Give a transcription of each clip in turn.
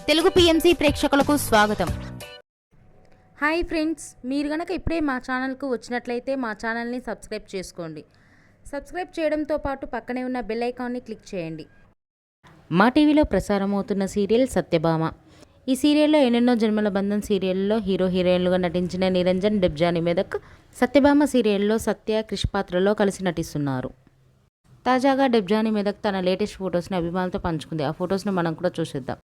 Telugu PMC ప్రేక్షకులకు స్వాగతం. Hi friends, మీరు గనక ఇప్పుడే మా ఛానల్కు వచ్చినట్లయితే మా ఛానల్ని సబ్స్క్రైబ్ చేసుకోండి. సబ్స్క్రైబ్ చేయడంతో పాటు పక్కనే ఉన్న బెల్ ఐకాన్ని క్లిక్ చేయండి. మా టీవీలో ప్రసారమవుతున్న సీరియల్ సత్యభామ. ఈ సీరియల్లో ఎన్నెన్నో జన్మల బంధం సీరియల్లో హీరో హీరోయిన్లుగా నటించిన నిరంజన్, డెబ్జానీ మెదక్ సత్యభామ సీరియల్లో సత్య, క్రిష్ పాత్రలో కలిసి నటిస్తున్నారు. తాజాగా డెబ్జానీ మెదక్ తన లేటెస్ట్ ఫొటోస్ని అభిమానులతో పంచుకుంది. ఆ ఫొటోస్ని మనం కూడా చూసేద్దాం.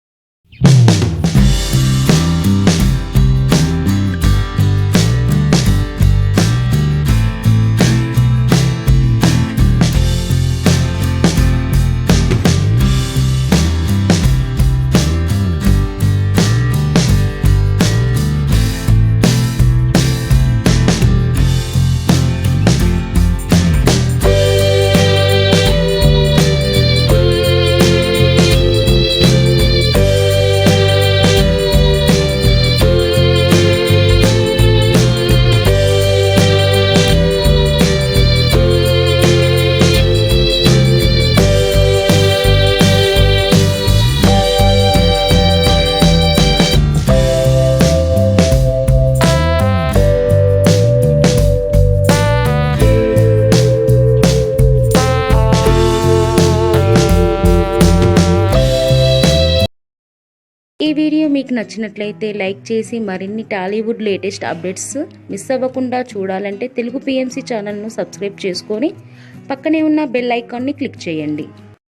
ఈ వీడియో మీకు నచ్చినట్లయితే లైక్ చేసి మరిన్ని టాలీవుడ్ లేటెస్ట్ అప్డేట్స్ మిస్ అవ్వకుండా చూడాలంటే తెలుగు పిఎంసి ఛానల్ను సబ్స్క్రైబ్ చేసుకొని పక్కనే ఉన్న బెల్ ఐకాన్ని క్లిక్ చేయండి.